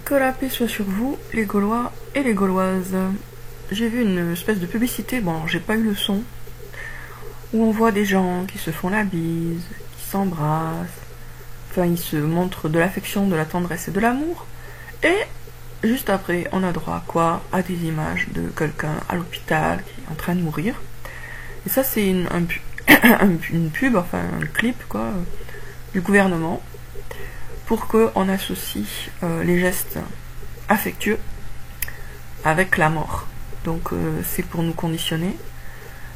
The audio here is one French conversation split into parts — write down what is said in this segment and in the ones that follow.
Que la paix soit sur vous, les Gaulois et les Gauloises. J'ai vu une espèce de publicité, bon, j'ai pas eu le son, où on voit des gens qui se font la bise, qui s'embrassent, enfin, ils se montrent de l'affection, de la tendresse et de l'amour, et juste après, on a droit à quoi? À des images de quelqu'un à l'hôpital qui est en train de mourir. Et ça, c'est une pub, enfin, un clip, quoi, du gouvernement, pour qu'on associe les gestes affectueux avec la mort. Donc c'est pour nous conditionner,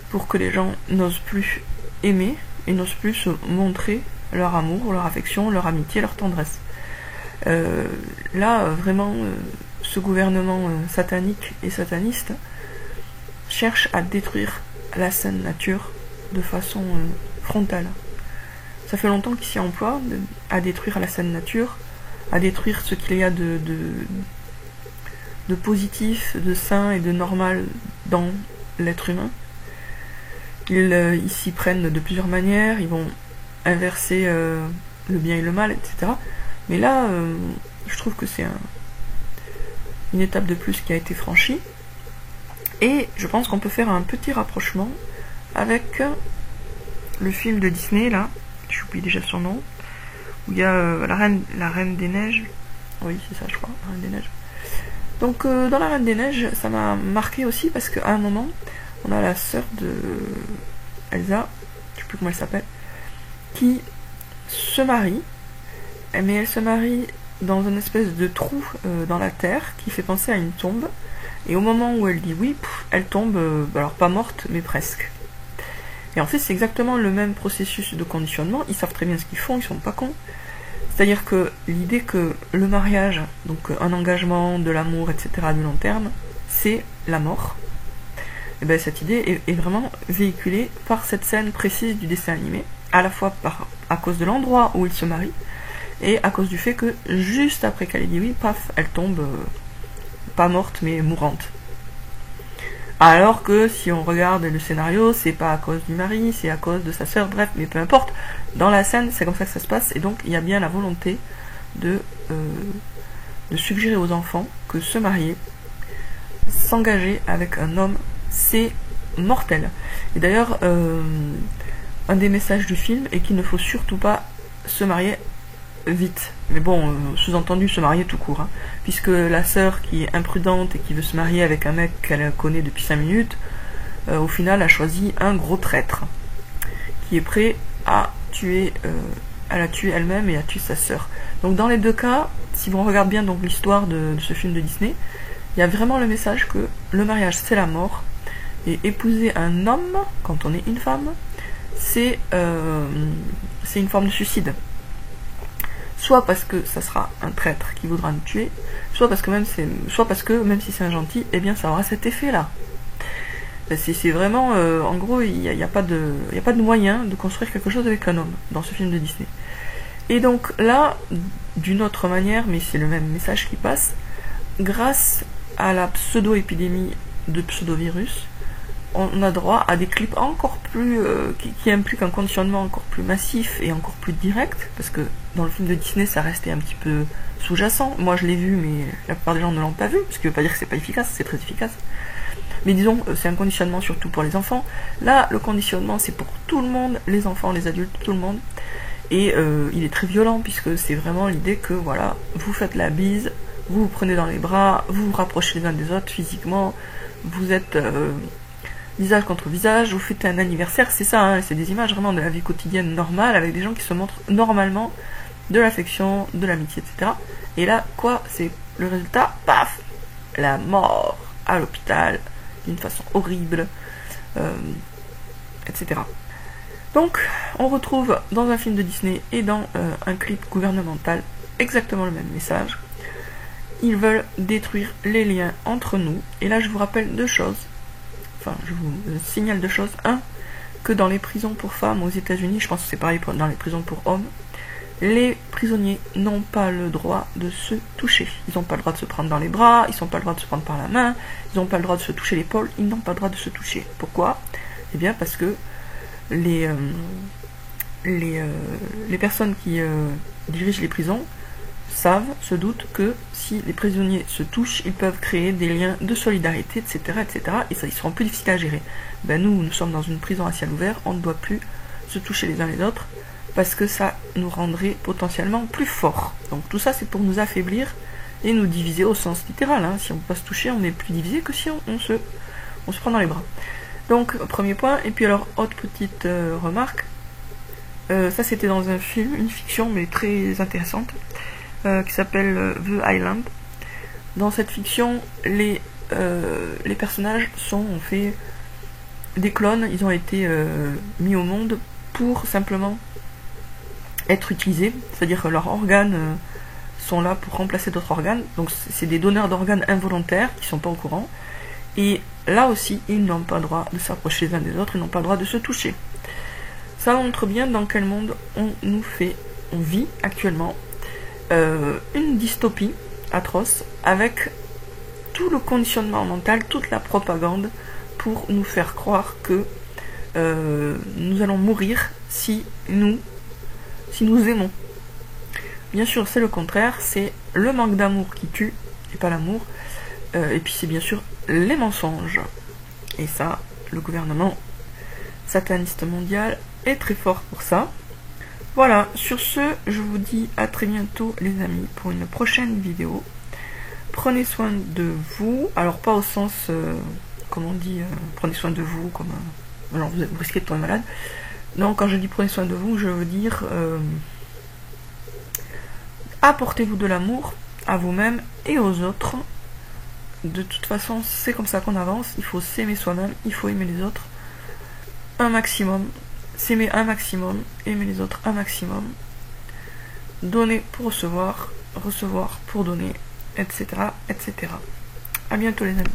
pour que les gens n'osent plus aimer et n'osent plus se montrer leur amour, leur affection, leur amitié, leur tendresse. Là, vraiment, ce gouvernement satanique et sataniste cherche à détruire la saine nature de façon frontale. Ça fait longtemps qu'il s'y emploie à détruire la saine nature, à détruire ce qu'il y a de positif, de sain et de normal dans l'être humain. Ils s'y prennent de plusieurs manières, ils vont inverser le bien et le mal, etc. Mais là, je trouve que c'est une étape de plus qui a été franchie. Et je pense qu'on peut faire un petit rapprochement avec le film de Disney, là, j'oublie déjà son nom, où il y a la reine des neiges. Oui, c'est ça, je crois, la Reine des Neiges. Donc, dans la Reine des Neiges, ça m'a marqué aussi parce qu'à un moment, on a la sœur de Elsa, je sais plus comment elle s'appelle, qui se marie, mais elle se marie dans une espèce de trou dans la terre qui fait penser à une tombe. Et au moment où elle dit oui, elle tombe, alors pas morte, mais presque. Et en fait, c'est exactement le même processus de conditionnement. Ils savent très bien ce qu'ils font, ils sont pas cons. C'est-à-dire que l'idée que le mariage, donc un engagement, de l'amour, etc., du long terme, c'est la mort. Et bien cette idée est vraiment véhiculée par cette scène précise du dessin animé, à la fois à cause de l'endroit où ils se marient, et à cause du fait que juste après qu'elle ait dit oui, paf, elle tombe, pas morte, mais mourante. Alors que si on regarde le scénario, c'est pas à cause du mari, c'est à cause de sa sœur, bref, mais peu importe. Dans la scène, c'est comme ça que ça se passe, et donc il y a bien la volonté de suggérer aux enfants que se marier, s'engager avec un homme, c'est mortel. Et d'ailleurs, un des messages du film est qu'il ne faut surtout pas se marier vite. Mais bon, sous-entendu se marier tout court, hein. Puisque la sœur qui est imprudente et qui veut se marier avec un mec qu'elle connaît depuis 5 minutes, au final a choisi un gros traître, qui est prêt à la tuer elle-même et à tuer sa sœur. Donc dans les deux cas, si on regarde bien donc l'histoire de ce film de Disney, il y a vraiment le message que le mariage c'est la mort, et épouser un homme, quand on est une femme, c'est une forme de suicide. Soit parce que ça sera un traître qui voudra nous tuer, soit parce que même si c'est un gentil, eh bien ça aura cet effet-là. C'est vraiment, en gros, il n'y a pas de moyen de construire quelque chose avec un homme dans ce film de Disney. Et donc là, d'une autre manière, mais c'est le même message qui passe, grâce à la pseudo-épidémie de pseudovirus, on a droit à des clips encore plus qui impliquent un conditionnement encore plus massif et encore plus direct, parce que dans le film de Disney ça restait un petit peu sous-jacent. Moi je l'ai vu, mais la plupart des gens ne l'ont pas vu, ce qui veut pas dire que c'est pas efficace, c'est très efficace. Mais disons, c'est un conditionnement surtout pour les enfants. Là, le conditionnement c'est pour tout le monde, les enfants, les adultes, tout le monde. Et il est très violent, puisque c'est vraiment l'idée que voilà, vous faites la bise, vous vous prenez dans les bras, vous vous rapprochez les uns des autres physiquement, vous êtes visage contre visage, vous fêtez un anniversaire, c'est ça, hein, c'est des images vraiment de la vie quotidienne normale, avec des gens qui se montrent normalement de l'affection, de l'amitié, etc. Et là, quoi, c'est le résultat, paf, la mort à l'hôpital, d'une façon horrible, etc. Donc, on retrouve dans un film de Disney et dans un clip gouvernemental exactement le même message. Ils veulent détruire les liens entre nous, et là je vous rappelle deux choses. Enfin, je vous signale deux choses. Un, que dans les prisons pour femmes aux États-Unis, je pense que c'est pareil dans les prisons pour hommes, les prisonniers n'ont pas le droit de se toucher. Ils n'ont pas le droit de se prendre dans les bras, ils n'ont pas le droit de se prendre par la main, ils n'ont pas le droit de se toucher l'épaule, ils n'ont pas le droit de se toucher. Pourquoi ? Eh bien parce que les personnes qui dirigent les prisons se doutent que si les prisonniers se touchent, ils peuvent créer des liens de solidarité, etc., etc., et ça, ils seront plus difficiles à gérer. Ben nous sommes dans une prison à ciel ouvert, on ne doit plus se toucher les uns les autres, parce que ça nous rendrait potentiellement plus forts. Donc tout ça, c'est pour nous affaiblir et nous diviser au sens littéral. Hein. Si on ne peut pas se toucher, on est plus divisé que si on se prend dans les bras. Donc, premier point. Et puis alors, autre petite remarque. Ça, c'était dans un film, une fiction, mais très intéressante, qui s'appelle The Island. Dans cette fiction, les personnages ont fait des clones. Ils ont été mis au monde pour simplement être utilisés. C'est-à-dire que leurs organes sont là pour remplacer d'autres organes. Donc, c'est des donneurs d'organes involontaires qui ne sont pas au courant. Et là aussi, ils n'ont pas le droit de s'approcher les uns des autres, ils n'ont pas le droit de se toucher. Ça montre bien dans quel monde on vit actuellement. Une dystopie atroce, avec tout le conditionnement mental, toute la propagande, pour nous faire croire que nous allons mourir si nous aimons. Bien sûr, c'est le contraire, c'est le manque d'amour qui tue, et pas l'amour. Et puis c'est bien sûr les mensonges. Et ça, le gouvernement sataniste mondial est très fort pour ça. Voilà, sur ce, je vous dis à très bientôt les amis pour une prochaine vidéo. Prenez soin de vous, alors pas au sens, comme on dit, prenez soin de vous, comme alors vous risquez de tomber malade. Non, quand je dis prenez soin de vous, je veux dire apportez-vous de l'amour à vous-même et aux autres. De toute façon, c'est comme ça qu'on avance. Il faut s'aimer soi-même, il faut aimer les autres un maximum, s'aimer un maximum, aimer les autres un maximum, donner pour recevoir, recevoir pour donner, etc., etc. À bientôt les amis.